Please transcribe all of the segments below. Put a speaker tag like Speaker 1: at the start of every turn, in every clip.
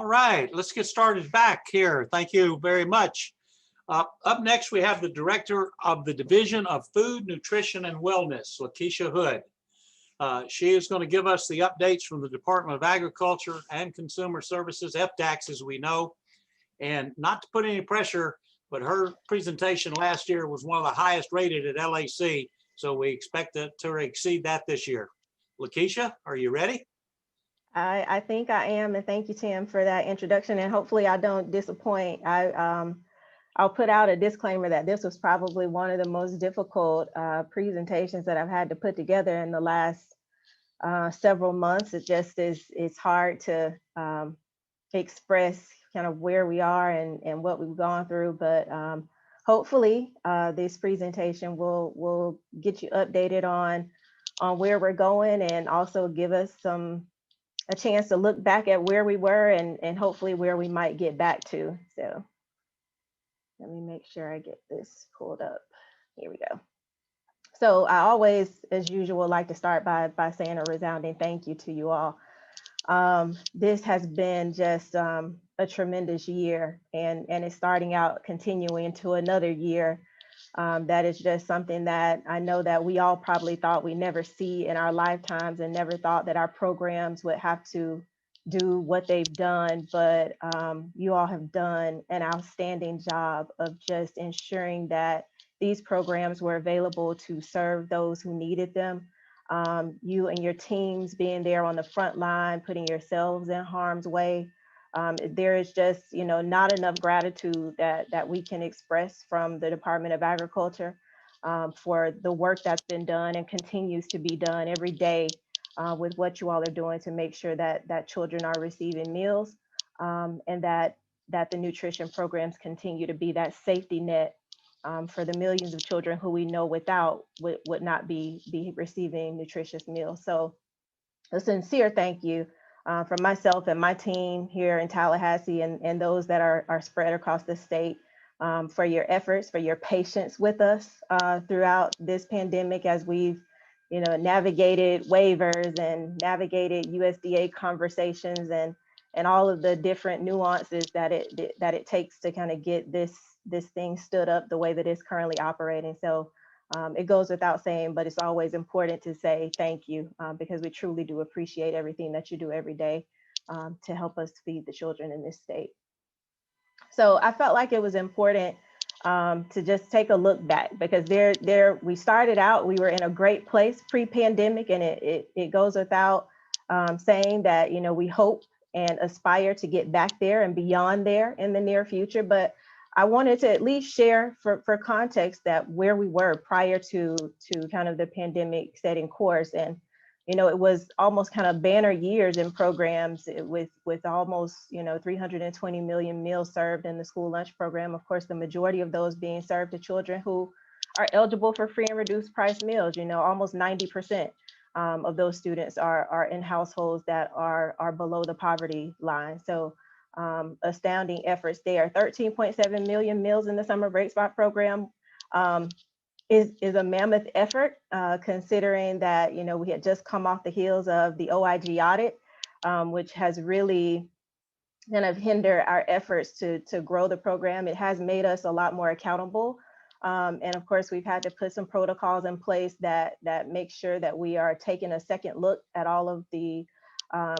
Speaker 1: All right, let's get started back here. Thank you very much. Up next, we have the Director of the Division of Food, Nutrition, and Wellness, Lakeisha Hood. She is going to give us the updates from the Department of Agriculture and Consumer Services, FDACS as we know. And not to put any pressure, but her presentation last year was one of the highest rated at LAC. So we expect it to exceed that this year. Lakeisha, are you ready?
Speaker 2: I think I am, and thank you, Tim, for that introduction. And hopefully I don't disappoint. I'll put out a disclaimer that this was probably one of the most difficult presentations that I've had to put together in the last several months. It just it's hard to express kind of where we are and what we've gone through, but hopefully this presentation will get you updated on where we're going, and also give us a chance to look back at where we were and hopefully where we might get back to. So let me make sure I get this pulled up. Here we go. So I always, as usual, like to start by saying a resounding thank you to you all. This has been just a tremendous year, and it's starting out continuing to another year. That is just something that I know that we all probably thought we never see in our lifetimes, and never thought that our programs would have to do what they've done. But you all have done an outstanding job of just ensuring that these programs were available to serve those who needed them. You and your teams being there on the front line, putting yourselves in harm's way. There is just, not enough gratitude that we can express from the Department of Agriculture for the work that's been done and continues to be done every day with what you all are doing to make sure that children are receiving meals, and that the nutrition programs continue to be that safety net for the millions of children who we know without would not be receiving nutritious meals. So a sincere thank you from myself and my team here in Tallahassee, and those that are spread across the state, for your efforts, for your patience with us throughout this pandemic, as we've navigated waivers and navigated USDA conversations and all of the different nuances that it takes to kind of get this thing stood up the way that it's currently operating. So it goes without saying, but it's always important to say thank you, because we truly do appreciate everything that you do every day to help us feed the children in this state. So I felt like it was important to just take a look back, because we started out, we were in a great place pre-pandemic, and it goes without saying that we hope and aspire to get back there and beyond there in the near future. But I wanted to at least share for context that where we were prior to kind of the pandemic setting course. And it was almost kind of banner years in programs with almost 320 million meals served in the school lunch program. Of course, the majority of those being served to children who are eligible for free and reduced price meals. Almost 90% of those students are in households that are below the poverty line. So astounding efforts there. 13.7 million meals in the summer break spot program is a mammoth effort, considering that we had just come off the heels of the OIG audit, which has really kind of hindered our efforts to grow the program. It has made us a lot more accountable, and of course we've had to put some protocols in place that make sure that we are taking a second look at all of the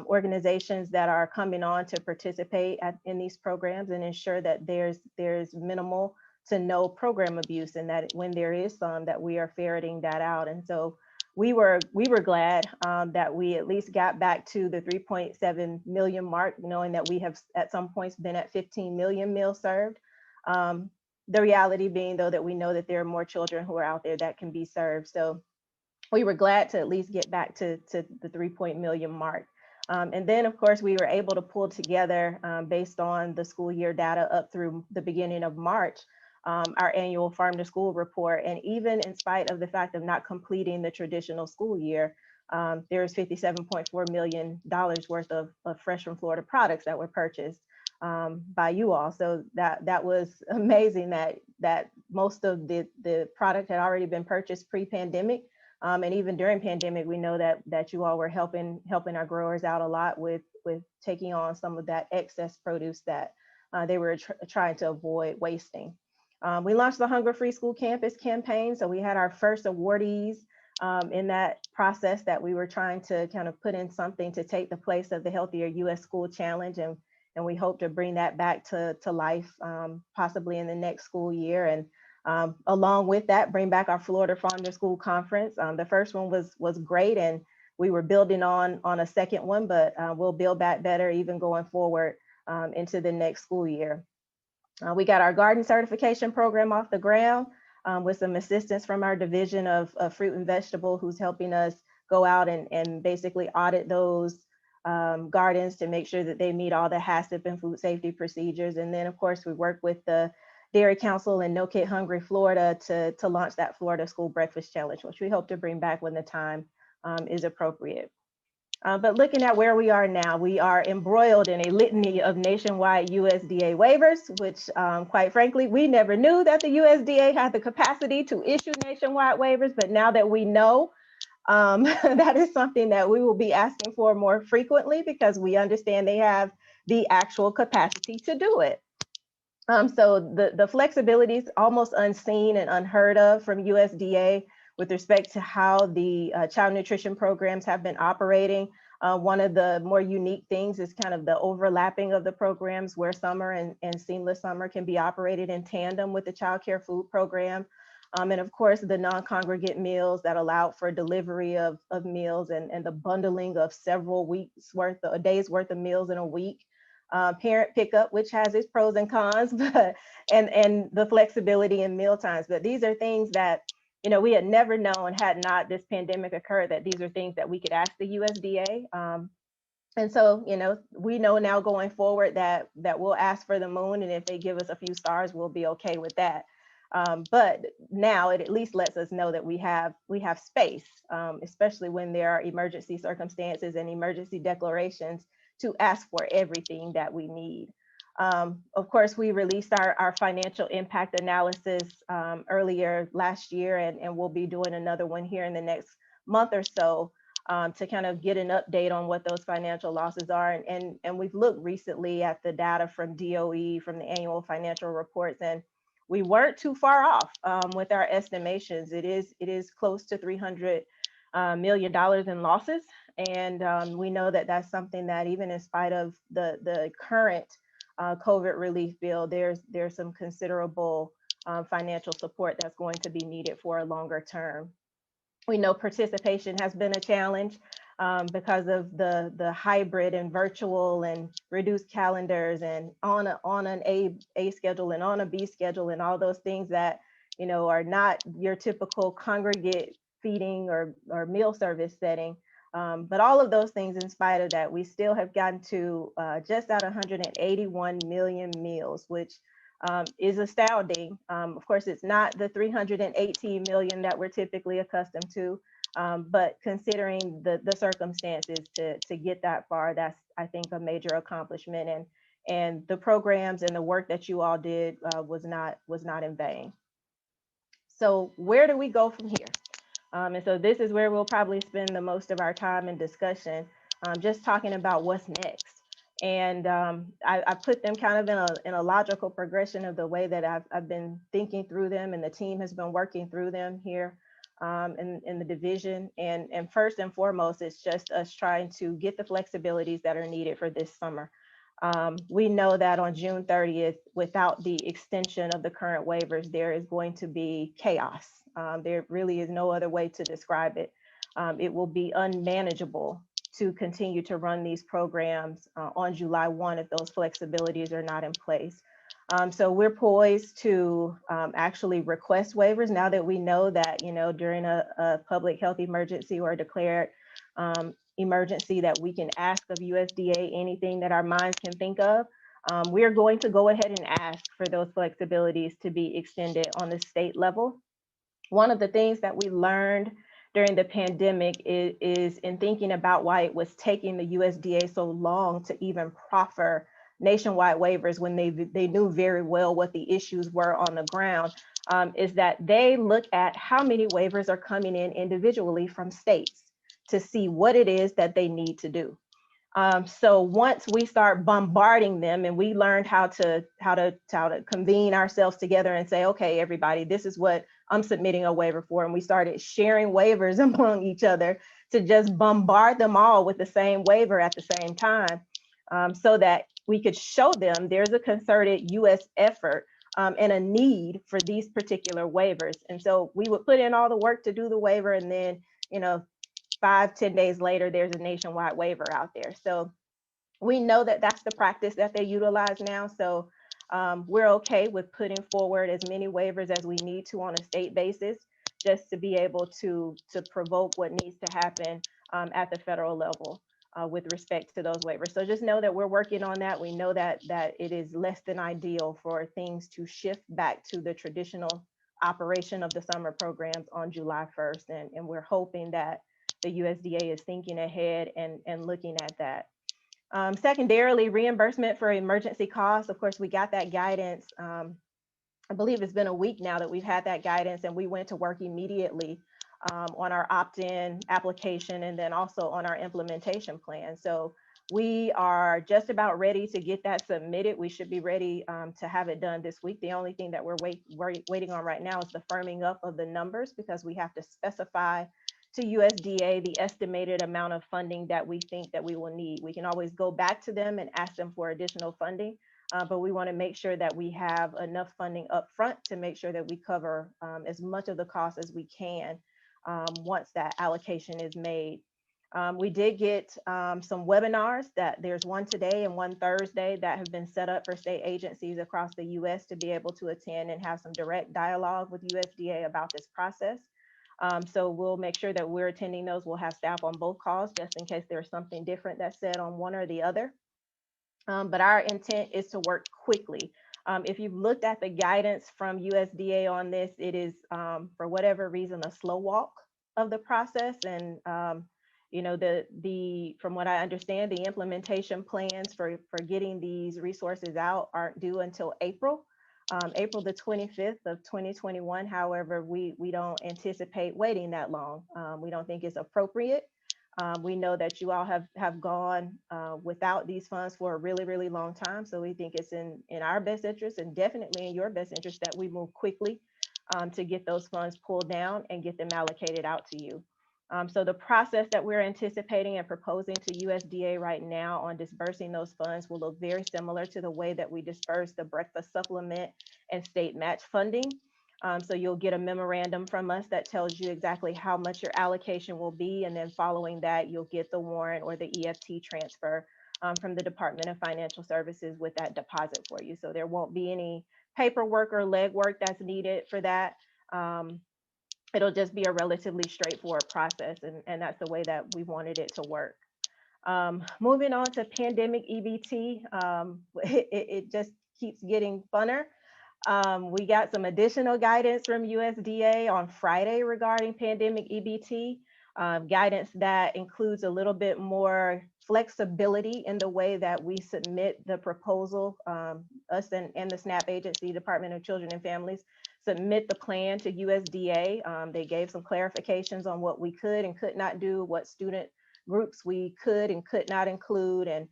Speaker 2: organizations that are coming on to participate in these programs, and ensure that there's minimal to no program abuse, and that when there is some, that we are ferreting that out. And so we were glad that we at least got back to the 3.7 million mark, knowing that we have at some points been at 15 million meals served. The reality being, though, that we know that there are more children who are out there that can be served. So we were glad to at least get back to the 3 million mark. And then, of course, we were able to pull together, based on the school year data up through the beginning of March, our annual Farm to School report. And even in spite of the fact of not completing the traditional school year, there's $57.4 million worth of Fresh from Florida products that were purchased by you all. So that was amazing that most of the product had already been purchased pre-pandemic. And even during pandemic, we know that you all were helping our growers out a lot with taking on some of that excess produce that they were trying to avoid wasting. We launched the Hunger Free School Campus campaign. So we had our first awardees in that process that we were trying to kind of put in something to take the place of the Healthier US School Challenge. And we hope to bring that back to life possibly in the next school year. And along with that, bring back our Florida Farm to School Conference. The first one was great, and we were building on a second one, but we'll build back better even going forward into the next school year. We got our garden certification program off the ground with some assistance from our division of fruit and vegetable, who's helping us go out and basically audit those gardens to make sure that they meet all the HACCP and food safety procedures. And then of course we work with the Dairy Council and No Kid Hungry Florida to launch that Florida School Breakfast Challenge, which we hope to bring back when the time is appropriate. But looking at where we are now, we are embroiled in a litany of nationwide USDA waivers, which quite frankly, we never knew that the USDA had the capacity to issue nationwide waivers. But now that we know, that is something that we will be asking for more frequently because we understand they have the actual capacity to do it. So the flexibility is almost unseen and unheard of from USDA with respect to how the child nutrition programs have been operating. One of the more unique things is kind of the overlapping of the programs where summer and seamless summer can be operated in tandem with the child care food program. And of course, the non-congregate meals that allow for delivery of meals and the bundling of several weeks worth, a day's worth of meals in a week. Parent pickup, which has its pros and cons, but and the flexibility in meal times. But these are things that, you know, we had never known had not this pandemic occurred, that these are things that we could ask the USDA. And so, you know, we know now going forward that we'll ask for the moon, and if they give us a few stars, we'll be okay with that. But now it at least lets us know that we have space, especially when there are emergency circumstances and emergency declarations to ask for everything that we need. Of course, we released our financial impact analysis earlier last year, and we'll be doing another one here in the next month or so to kind of get an update on what those financial losses are. And we've looked recently at the data from DOE, from the annual financial reports, and we weren't too far off with our estimations. It is close to $300 million in losses. And we know that that's something that even in spite of the current COVID relief bill, there's some considerable financial support that's going to be needed for a longer term. We know participation has been a challenge because of the hybrid and virtual and reduced calendars and on an A schedule and on a B schedule and all those things that, you know, are not your typical congregate feeding or meal service setting. But all of those things, in spite of that, we still have gotten to just at 181 million meals, which is astounding. Of course, it's not the 318 million that we're typically accustomed to, but considering the circumstances to get that far, that's, I think, a major accomplishment. And the programs and the work that you all did was not in vain. So where do we go from here? And so this is where we'll probably spend the most of our time in discussion, just talking about what's next. And I put them kind of in a logical progression of the way that I've been thinking through them, and the team has been working through them here in the division. And first and foremost, it's just us trying to get the flexibilities that are needed for this summer. We know that on June 30th, without the extension of the current waivers, there is going to be chaos. There really is no other way to describe it. It will be unmanageable to continue to run these programs on July 1 if those flexibilities are not in place. So we're poised to actually request waivers now that we know that, you know, during a public health emergency or a declared emergency, that we can ask of USDA anything that our minds can think of. We're going to go ahead and ask for those flexibilities to be extended on the state level. One of the things that we learned during the pandemic is in thinking about why it was taking the USDA so long to even proffer nationwide waivers when they knew very well what the issues were on the ground. is that they look at how many waivers are coming in individually from states to see what it is that they need to do. So once we start bombarding them and we learned how to convene ourselves together and say, okay, everybody, this is what I'm submitting a waiver for. And we started sharing waivers among each other to just bombard them all with the same waiver at the same time, so that we could show them there's a concerted US effort and a need for these particular waivers. And so we would put in all the work to do the waiver, and then, 5-10 days later, there's a nationwide waiver out there. So we know that that's the practice that they utilize now. So we're okay with putting forward as many waivers as we need to on a state basis, just to be able to provoke what needs to happen at the federal level with respect to those waivers. So just know that we're working on that. We know that it is less than ideal for things to shift back to the traditional operation of the summer programs on July 1st. And we're hoping that the USDA is thinking ahead and looking at that. Secondarily, reimbursement for emergency costs. Of course, we got that guidance. I believe it's been a week now that we've had that guidance, and we went to work immediately on our opt-in application and then also on our implementation plan. So we are just about ready to get that submitted. We should be ready to have it done this week. The only thing that we're waiting on right now is the firming up of the numbers, because we have to specify to USDA the estimated amount of funding that we think that we will need. We can always go back to them and ask them for additional funding, but we want to make sure that we have enough funding up front to make sure that we cover as much of the cost as we can once that allocation is made. We did get some webinars, that there's one today and one Thursday, that have been set up for state agencies across the US to be able to attend and have some direct dialogue with USDA about this process. So we'll make sure that we're attending those. We'll have staff on both calls just in case there's something different that's said on one or the other. But our intent is to work quickly. If you've looked at the guidance from USDA on this, it is, for whatever reason, a slow walk of the process. And from what I understand, the implementation plans for getting these resources out aren't due until April the 25th of 2021. However, we don't anticipate waiting that long. We don't think it's appropriate. We know that you all have gone without these funds for a really, really long time. So we think it's in our best interest, and definitely in your best interest, that we move quickly to get those funds pulled down and get them allocated out to you. So the process that we're anticipating and proposing to USDA right now on dispersing those funds will look very similar to the way that we disperse the breakfast supplement and state match funding. So you'll get a memorandum from us that tells you exactly how much your allocation will be. And then following that, you'll get the warrant or the EFT transfer from the Department of Financial Services with that deposit for you. So there won't be any paperwork or legwork that's needed for that. It'll just be a relatively straightforward process, and that's the way that we wanted it to work. Moving on to pandemic EBT, it just keeps getting funner. We got some additional guidance from USDA on Friday regarding pandemic EBT, guidance that includes a little bit more flexibility in the way that we submit the proposal. Us and the SNAP agency, Department of Children and Families, submit the plan to USDA. They gave some clarifications on what we could and could not do, what student groups we could and could not include. And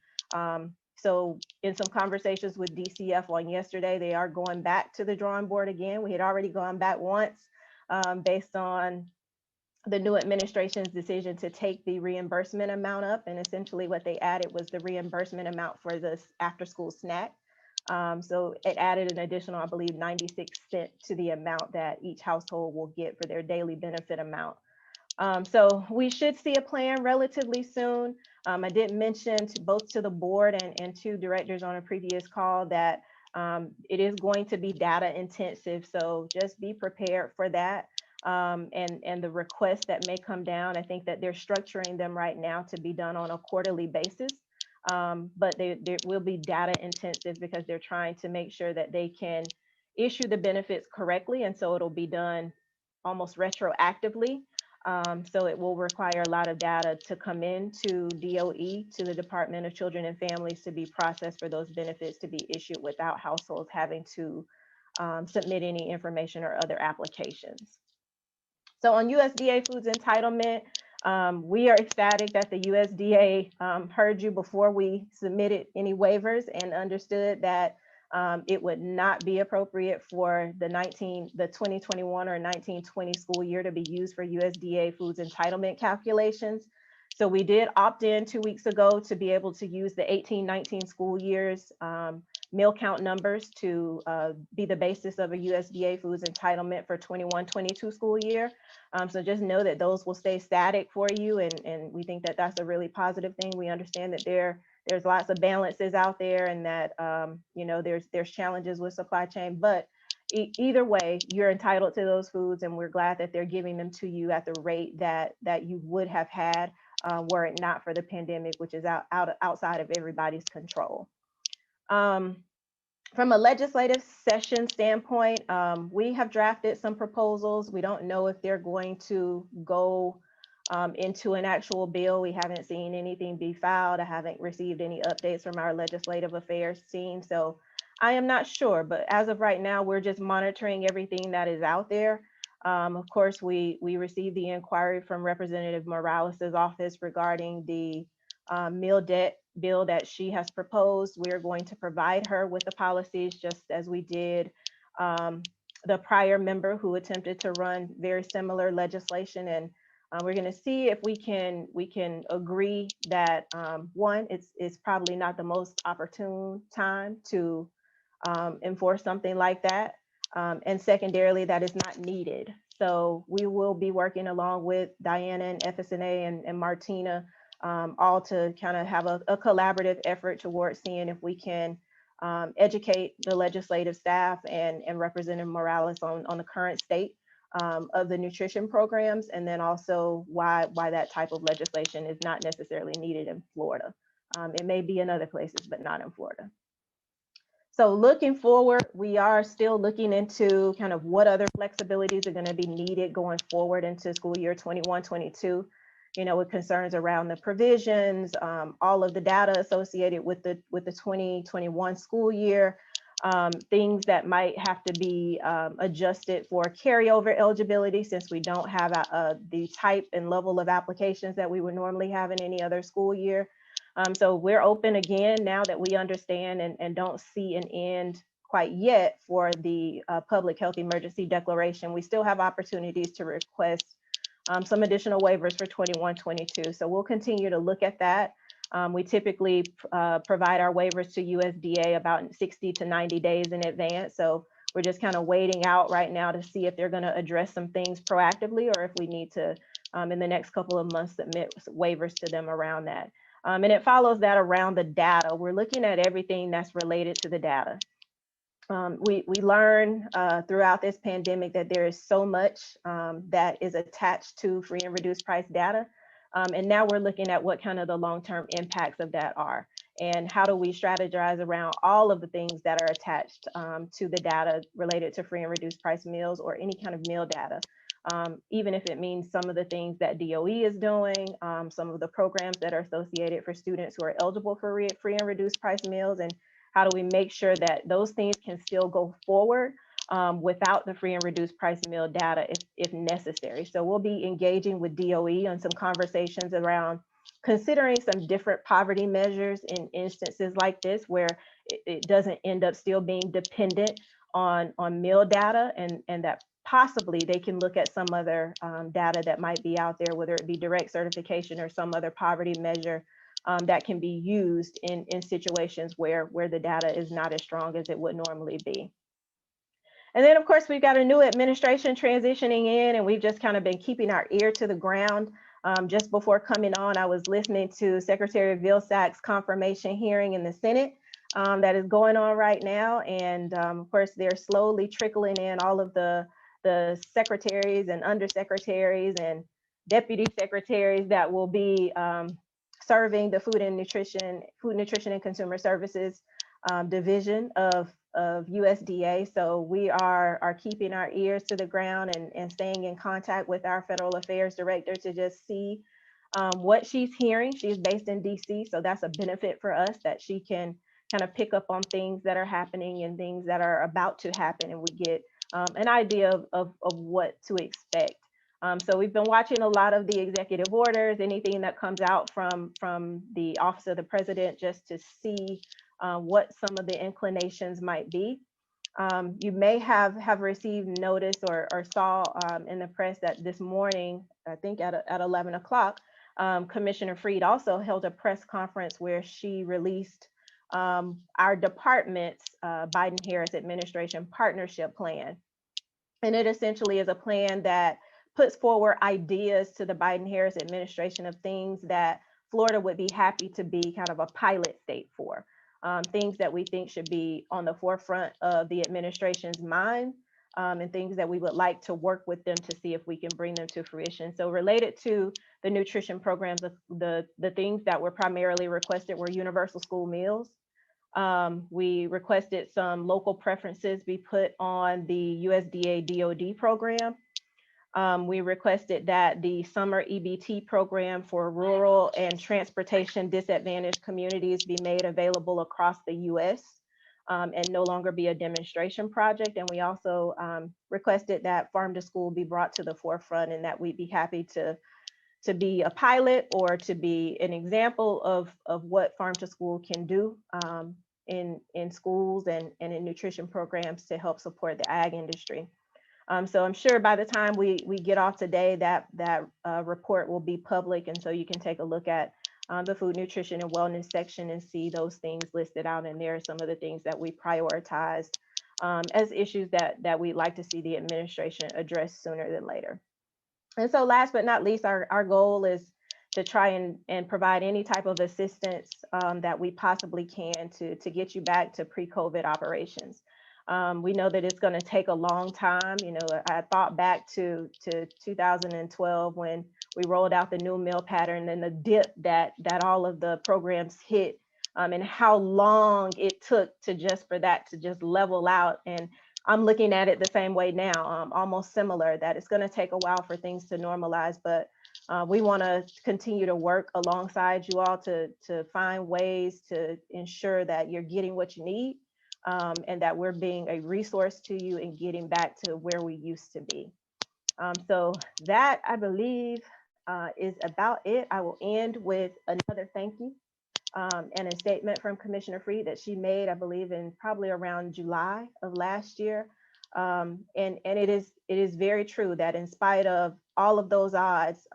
Speaker 2: so in some conversations with DCF on yesterday, they are going back to the drawing board again. We had already gone back once based on the new administration's decision to take the reimbursement amount up. And essentially what they added was the reimbursement amount for this after school snack. So it added an additional, I believe, 96 cents to the amount that each household will get for their daily benefit amount. So we should see a plan relatively soon. I did mention both to the board and to directors on a previous call that it is going to be data intensive. So just be prepared for that. And the requests that may come down, I think that they're structuring them right now to be done on a quarterly basis. But they will be data intensive because they're trying to make sure that they can issue the benefits correctly. And so it'll be done almost retroactively. So it will require a lot of data to come into DOE, to the Department of Children and Families, to be processed for those benefits to be issued without households having to submit any information or other applications. So on USDA foods entitlement, we are ecstatic that the USDA heard you before we submitted any waivers and understood that it would not be appropriate for the 2021 or 1920 school year to be used for USDA foods entitlement calculations. So we did opt in 2 weeks ago to be able to use the 18-19 school years meal count numbers to be the basis of a USDA foods entitlement for 21-22 school year. So just know that those will stay static for you, and we think that that's a really positive thing. We understand that there's lots of balances out there, and that you know, there's challenges with supply chain, but either way, you're entitled to those foods, and we're glad that they're giving them to you at the rate that you would have had were it not for the pandemic, which is outside of everybody's control. From a legislative session standpoint, we have drafted some proposals. We don't know if they're going to go into an actual bill. We haven't seen anything be filed. I haven't received any updates from our legislative affairs team. So I am not sure, but as of right now, we're just monitoring everything that is out there. Of course, we received the inquiry from Representative Morales's office regarding the meal debt bill that she has proposed. We're going to provide her with the policies, just as we did the prior member who attempted to run very similar legislation. And we're going to see if we can agree that one, it's probably not the most opportune time to enforce something like that, and secondarily, that is not needed. So we will be working along with Diana and FSNA and Martina, all to kind of have a collaborative effort towards seeing if we can educate the legislative staff and Representative Morales on the current state of the nutrition programs, and then also why that type of legislation is not necessarily needed in Florida. It may be in other places, but not in Florida. So looking forward, we are still looking into kind of what other flexibilities are going to be needed going forward into school year 21-22. You know, with concerns around the provisions, all of the data associated with the 2021 school year, things that might have to be adjusted for carryover eligibility, since we don't have the type and level of applications that we would normally have in any other school year. So we're open again now that we understand and don't see an end quite yet for the public health emergency declaration. We still have opportunities to request some additional waivers for 21-22. So we'll continue to look at that. We typically provide our waivers to USDA about 60 to 90 days in advance. So we're just kind of waiting out right now to see if they're going to address some things proactively, or if we need to, in the next couple of months, submit waivers to them around that. And it follows that around the data. We're looking at everything that's related to the data. We learn throughout this pandemic that there is so much that is attached to free and reduced price data. And now we're looking at what kind of the long-term impacts of that are, and how do we strategize around all of the things that are attached to the data related to free and reduced price meals, or any kind of meal data. Even if it means some of the things that DOE is doing, some of the programs that are associated for students who are eligible for free and reduced price meals, and how do we make sure that those things can still go forward without the free and reduced price meal data if necessary. So we'll be engaging with DOE on some conversations around considering some different poverty measures in instances like this, where it doesn't end up still being dependent on meal data, and that possibly they can look at some other data that might be out there, whether it be direct certification or some other poverty measure that can be used in situations where the data is not as strong as it would normally be. And then, of course, we've got a new administration transitioning in, and we've just kind of been keeping our ear to the ground. Just before coming on, I was listening to Secretary Vilsack's confirmation hearing in the Senate that is going on right now. And of course, they're slowly trickling in all of the secretaries and undersecretaries and deputy secretaries that will be serving the Food Nutrition and Consumer Services division of USDA. So we are keeping our ears to the ground and staying in contact with our federal affairs director to just see what she's hearing. She's based in DC, so that's a benefit for us, that she can kind of pick up on things that are happening and things that are about to happen, and we get an idea of what to expect. So we've been watching a lot of the executive orders, anything that comes out from the Office of the President, just to see what some of the inclinations might be. You may have received notice or saw in the press that this morning, I think at 11 o'clock, Commissioner Freed also held a press conference where she released our department's Biden-Harris administration partnership plan. And it essentially is a plan that puts forward ideas to the Biden-Harris administration of things that Florida would be happy to be kind of a pilot state for, things that we think should be on the forefront of the administration's mind, and things that we would like to work with them to see if we can bring them to fruition. So related to the nutrition programs, the things that were primarily requested were universal school meals. We requested some local preferences be put on the USDA DOD program. We requested that the summer EBT program for rural and transportation disadvantaged communities be made available across the US, and no longer be a demonstration project. And we also requested that farm to school be brought to the forefront, and that we'd be happy to be a pilot or to be an example of what farm to school can do in schools and in nutrition programs to help support the ag industry. So I'm sure by the time we get off today, that report will be public, and so you can take a look at the food, nutrition, and wellness section and see those things listed out in there. Some of the things that we prioritized as issues that we'd like to see the administration address sooner than later. And so last but not least, our goal is to try and provide any type of assistance that we possibly can to get you back to pre-COVID operations. We know that it's going to take a long time. You know, I thought back to 2012 when we rolled out the new meal pattern and the dip that all of the programs hit, and how long it took for that to just level out. And I'm looking at it the same way now, almost similar, that it's going to take a while for things to normalize, but we want to continue to work alongside you all to find ways to ensure that you're getting what you need, and that we're being a resource to you and getting back to where we used to be. So that, I believe, is about it. I will end with another thank you and a statement from Commissioner Freed that she made, I believe, in probably around July of last year. And it is very true that in spite of all of those odds,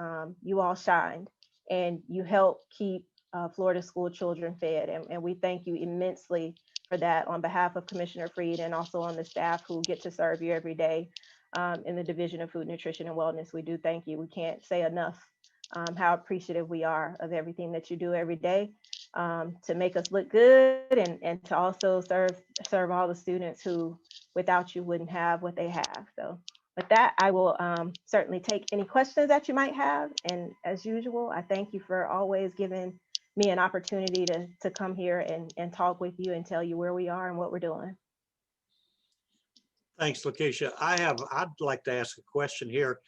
Speaker 2: you all shined and you helped keep Florida school children fed. And we thank you immensely for that on behalf of Commissioner Freed and also on the staff who get to serve you every day in the Division of Food, Nutrition, and Wellness. We do thank you. We can't say enough how appreciative we are of everything that you do every day to make us look good, and to also serve all the students who without you wouldn't have what they have. So with that, I will certainly take any questions that you might have. And as usual, I thank you for always giving me an opportunity to come here and talk with you and tell you where we are and what we're doing.
Speaker 1: Thanks, Lakeisha. I'd like to ask a question here.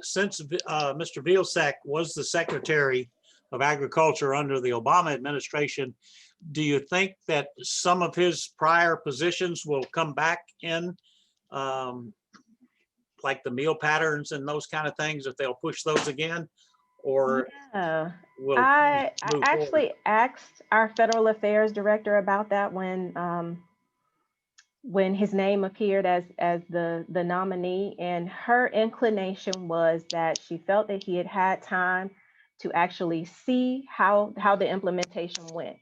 Speaker 1: Since Mr. Vilsack was the Secretary of Agriculture under the Obama administration, do you think that some of his prior positions will come back in, like the meal patterns and those kind of things, if they'll push those again? Or
Speaker 2: Yeah.
Speaker 1: will
Speaker 2: I
Speaker 1: move
Speaker 2: actually
Speaker 1: forward?
Speaker 2: asked our federal affairs director about that when his name appeared as the nominee, and her inclination was that she felt that he had had time to actually see how the implementation went.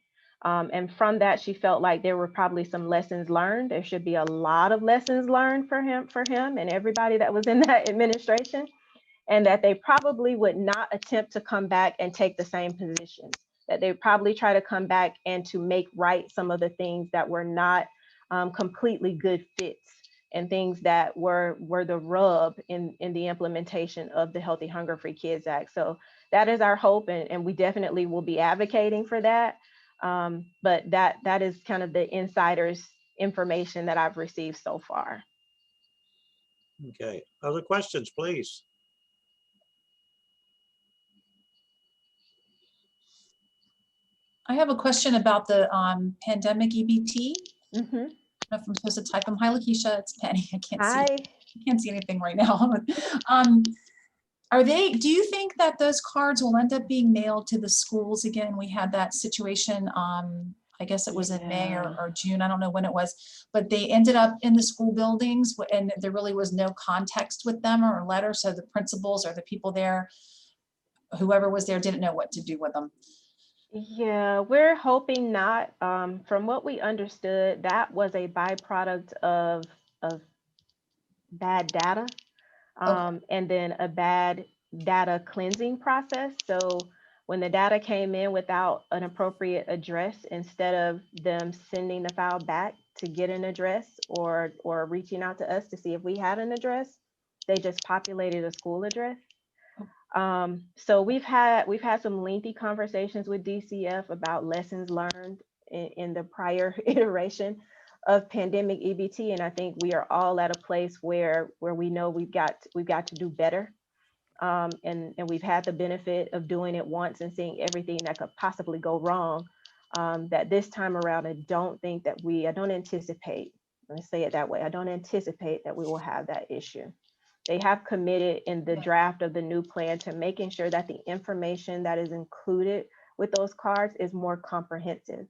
Speaker 2: And from that, she felt like there were probably some lessons learned. There should be a lot of lessons learned for him and everybody that was in that administration, and that they probably would not attempt to come back and take the same positions, that they probably try to come back and to make right some of the things that were not completely good fits and things that were the rub in the implementation of the Healthy Hunger Free Kids Act. So that is our hope, and we definitely will be advocating for that. But that is kind of the insider's information that I've received so far.
Speaker 1: Okay, other questions, please?
Speaker 3: I have a question about the pandemic EBT.
Speaker 2: Mhm.
Speaker 3: I don't know if I'm supposed to type them. Hi, Lakeisha. It's Penny. I
Speaker 2: Hi.
Speaker 3: can't see anything right now. Do you think that those cards will end up being mailed to the schools again? We had that situation, I guess it was in May or June, I don't know when it was, but they ended up in the school buildings and there really was no context with them or a letter. So the principals or the people there, whoever was there, didn't know what to do with them.
Speaker 2: Yeah, we're hoping not. From what we understood, that was a byproduct of bad data, and then a bad data cleansing process. So when the data came in without an appropriate address, instead of them sending the file back to get an address or reaching out to us to see if we had an address, they just populated a school address. So we've had some lengthy conversations with DCF about lessons learned in the prior iteration of pandemic EBT, and I think we are all at a place where we know we've got to do better. And we've had the benefit of doing it once and seeing everything that could possibly go wrong. That this time around, I don't anticipate, let me say it that way, I don't anticipate that we will have that issue. They have committed in the draft of the new plan to making sure that the information that is included with those cards is more comprehensive.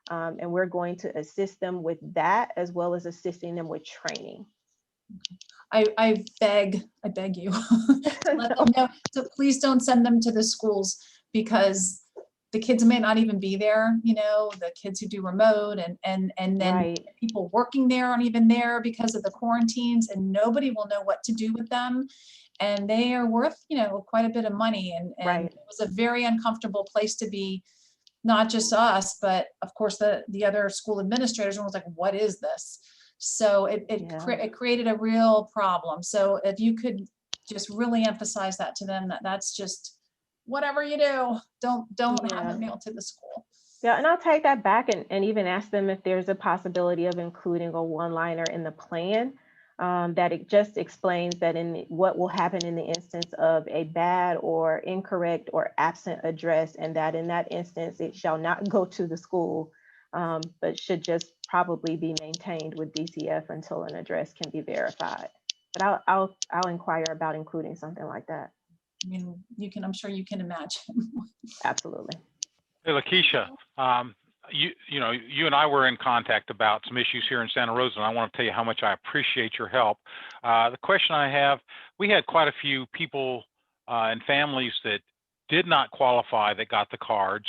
Speaker 2: And we're going to assist them with that, as well as assisting them with training.
Speaker 3: I beg you to let them know, so please don't send them to the schools, because the kids may not even be there, the kids who do remote and then
Speaker 2: Right.
Speaker 3: people working there aren't even there because of the quarantines, and nobody will know what to do with them. And they are worth, quite a bit of money. And
Speaker 2: Right.
Speaker 3: it was a very uncomfortable place to be, not just us, but of course the other school administrators. And was like, what is this? So it created a real problem. So if you could just really emphasize that to them, that's just, whatever you do, don't have it mailed to the school.
Speaker 2: Yeah, and I'll take that back and even ask them if there's a possibility of including a one-liner in the plan that it just explains that what will happen in the instance of a bad or incorrect or absent address, and that in that instance it shall not go to the school, but should just probably be maintained with DCF until an address can be verified. But I'll inquire about including something like that.
Speaker 3: I mean, I'm sure you can imagine.
Speaker 2: Absolutely.
Speaker 4: Hey, Lakeisha, you and I were in contact about some issues here in Santa Rosa, and I want to tell you how much I appreciate your help. The question I have, we had quite a few people and families that did not qualify that got the cards,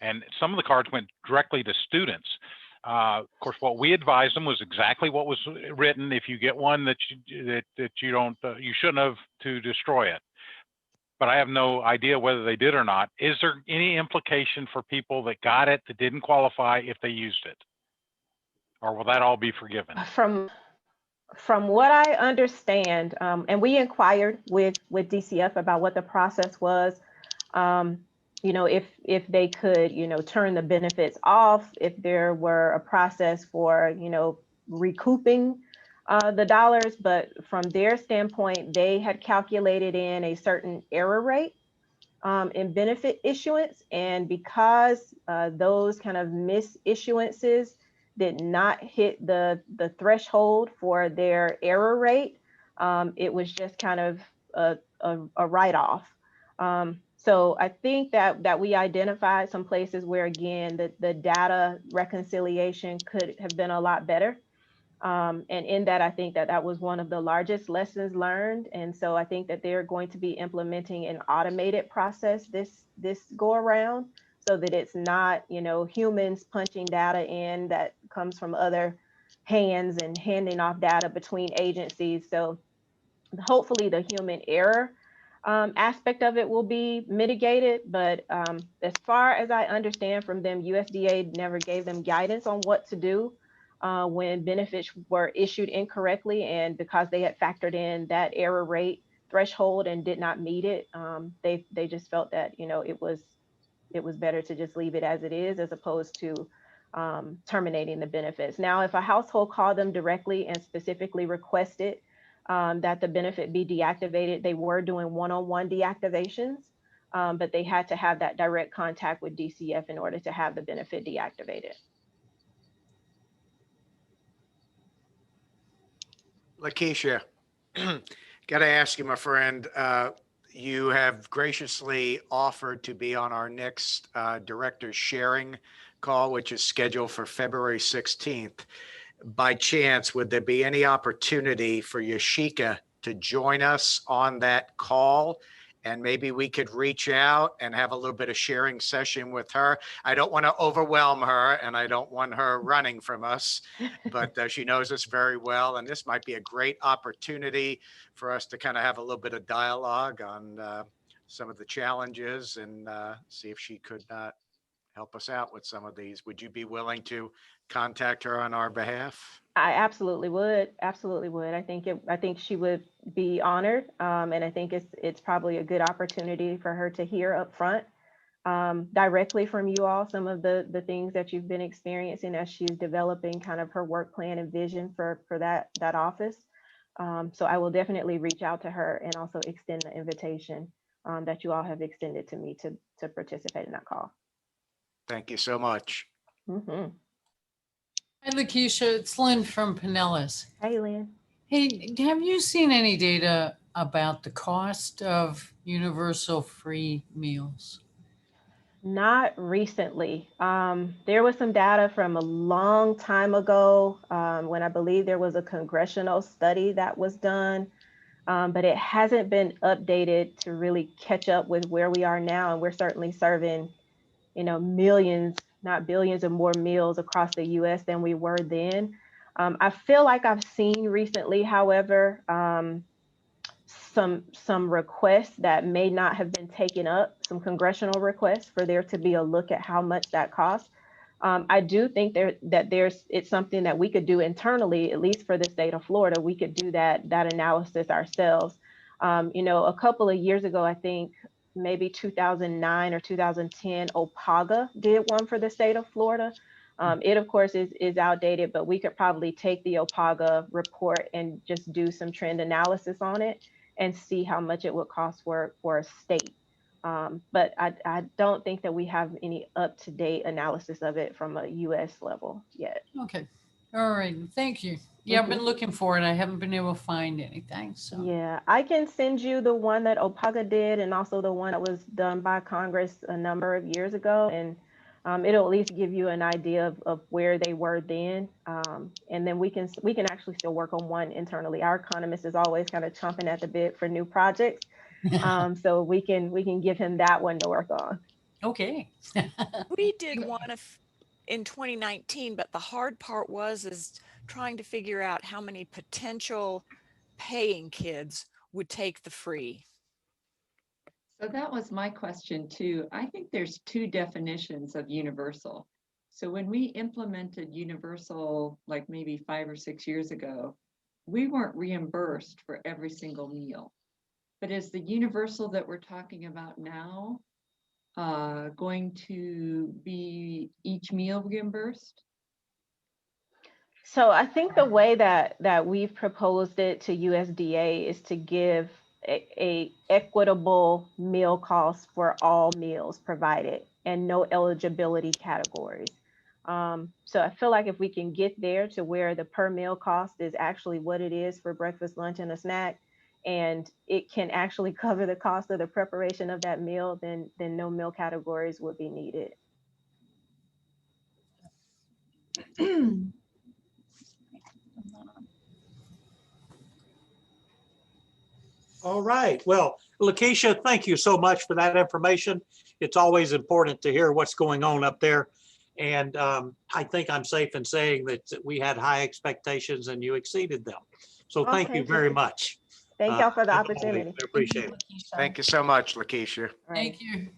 Speaker 4: and some of the cards went directly to students. Of course, what we advised them was exactly what was written. If you get one that you don't, you shouldn't have, to destroy it. But I have no idea whether they did or not. Is there any implication for people that got it that didn't qualify if they used it? Or will that all be forgiven?
Speaker 2: From what I understand, and we inquired with DCF about what the process was, if they could, turn the benefits off, if there were a process for, recouping the dollars, but from their standpoint, they had calculated in a certain error rate in benefit issuance. And because those kind of misissuances did not hit the threshold for their error rate, it was just kind of a write-off. So I think that we identified some places where, again, the data reconciliation could have been a lot better. And in that, I think that was one of the largest lessons learned. And so I think that they're going to be implementing an automated process this go around, so that it's not, humans punching data in that comes from other hands and handing off data between agencies. So hopefully the human error aspect of it will be mitigated. But as far as I understand from them, USDA never gave them guidance on what to do when benefits were issued incorrectly, and because they had factored in that error rate threshold and did not meet it, they just felt that it was better to just leave it as it is, as opposed to terminating the benefits. Now, if a household called them directly and specifically requested that the benefit be deactivated, they were doing one-on-one deactivations. but they had to have that direct contact with DCF in order to have the benefit deactivated.
Speaker 5: Lakeisha, got to ask you, my friend, you have graciously offered to be on our next director's sharing call, which is scheduled for February 16th. By chance, would there be any opportunity for Yashika to join us on that call? And maybe we could reach out and have a little bit of sharing session with her. I don't want to overwhelm her and I don't want her running from us, but she knows us very well. And this might be a great opportunity for us to kind of have a little bit of dialogue on some of the challenges and see if she could help us out with some of these. Would you be willing to contact her on our behalf?
Speaker 2: I absolutely would. Absolutely would. I think she would be honored. And I think it's probably a good opportunity for her to hear up front directly from you all some of the things that you've been experiencing as she's developing kind of her work plan and vision for that office. So I will definitely reach out to her and also extend the invitation that you all have extended to me to participate in that call.
Speaker 5: Thank you so much.
Speaker 2: Mm-hmm.
Speaker 6: Hi, Lakeisha. It's Lynn from Pinellas.
Speaker 2: Hey, Lynn.
Speaker 6: Hey, have you seen any data about the cost of universal free meals?
Speaker 2: Not recently. There was some data from a long time ago when I believe there was a congressional study that was done, but it hasn't been updated to really catch up with where we are now. And we're certainly serving, millions, not billions, of more meals across the US than we were then. I feel like I've seen recently, however, some requests that may not have been taken up, some congressional requests for there to be a look at how much that costs. I do think it's something that we could do internally, at least for the state of Florida. We could do that analysis ourselves. A couple of years ago, I think maybe 2009 or 2010, OPAGA did one for the state of Florida. It, of course, is outdated, but we could probably take the OPAGA report and just do some trend analysis on it and see how much it would cost for a state. But I don't think that we have any up-to-date analysis of it from a US level yet.
Speaker 6: Okay. All right. Thank you. Yeah, I've been looking for it. I haven't been able to find anything. So
Speaker 2: Yeah, I can send you the one that OPAGA did and also the one that was done by Congress a number of years ago. And it'll at least give you an idea of where they were then. And then we can actually still work on one internally. Our economist is always kind of chomping at the bit for new projects. So we can give him that one to work on.
Speaker 6: okay.
Speaker 7: We did one in 2019, but the hard part is trying to figure out how many potential paying kids would take the free.
Speaker 8: So that was my question too. I think there's two definitions of universal. So when we implemented universal, like maybe 5 or 6 years ago, we weren't reimbursed for every single meal. But is the universal that we're talking about now going to be each meal reimbursed?
Speaker 2: So I think the way that we've proposed it to USDA is to give a equitable meal cost for all meals provided and no eligibility categories. So I feel like if we can get there to where the per meal cost is actually what it is for breakfast, lunch, and a snack, and it can actually cover the cost of the preparation of that meal, then no meal categories would be needed.
Speaker 1: All right. Well, Lakeisha, thank you so much for that information. It's always important to hear what's going on up there. And I think I'm safe in saying that we had high expectations and you exceeded them. So thank you very much.
Speaker 2: Thank y'all for the opportunity.
Speaker 1: I appreciate it.
Speaker 5: Thank you so much, Lakeisha.
Speaker 2: All right.
Speaker 6: Thank you.